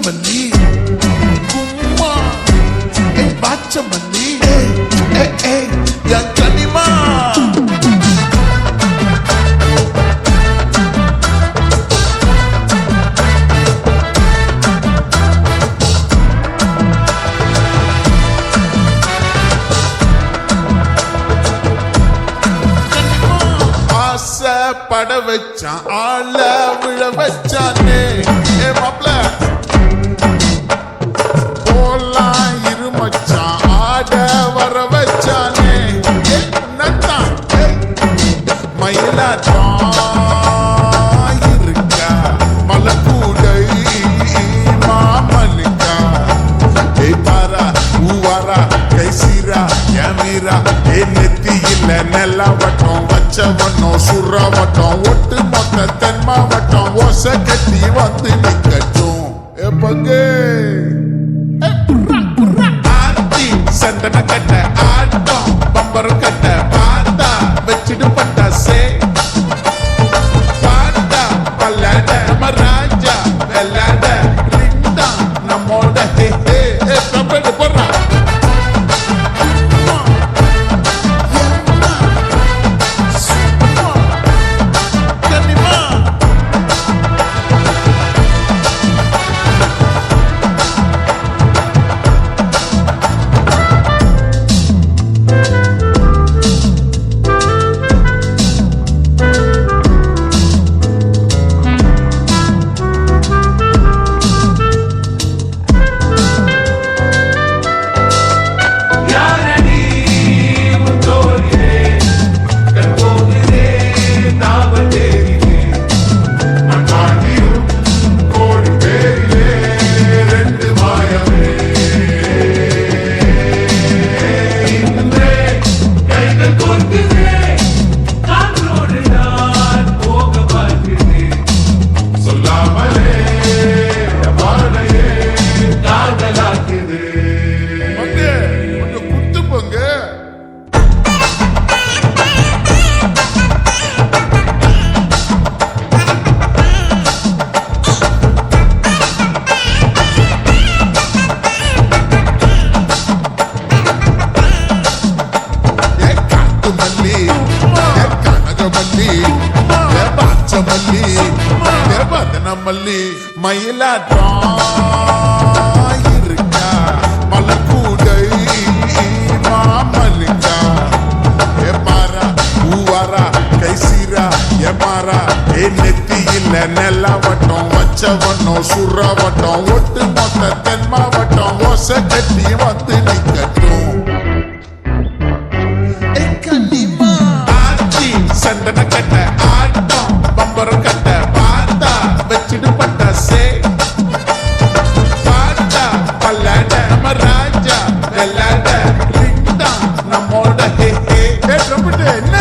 மல்லி கும்மா பாச்ச மல்லி என் கனிமா பட வச்சான் ஆள விழ வச்சானே மாப்ள போலாம் இருமச்சான் ஆட வர வச்சானே நத்தான் மயிலாட்டம் இருக்கா மலக்கூடை மாமனுக்கா பாரா ஊவாரா கைசீரா ஏமீரா நெத்தி இல்ல நெல்ல வட்டம் வச்சவனும் சுற வட்டம் ஒட்டு மொத்த தென் மாவட்டம் ஓச கட்டி வந்து நிக்கட்டும் எப்பங்கே ஆத்தி சந்தன கட்ட ஆட்டம் பம்பரம் கட்ட பார்த்தா வச்சிடு பட்டாசே பாட்டா பல்லாட நம்ம ராஜா வெள்ளாட ரிண்டா நம்மோட கம்பெனி போடுறான் மல்லி மயிலாட்டம் இருக்கா மலக்கூடை மாமலிங்கா பாரா ஊவாரா கைசீரா எமாரா நெத்தி இல்ல நெல்ல வட்டம் வச்சவனும் சுற வட்டம் ஒட்டு மொத்த தென் மாவட்டம் ஓச கட்டி வந்து நிக்கட்டும் ஆச்சி சந்தன கட்ட ஆட்டம் பம்பரம் கட்ட பார்த்தா வச்சிடு பட்டாசே பாட்டா பல்லாட நம்ம ராஜா வெள்ளாட ரிண்டா நம்மோட என்ன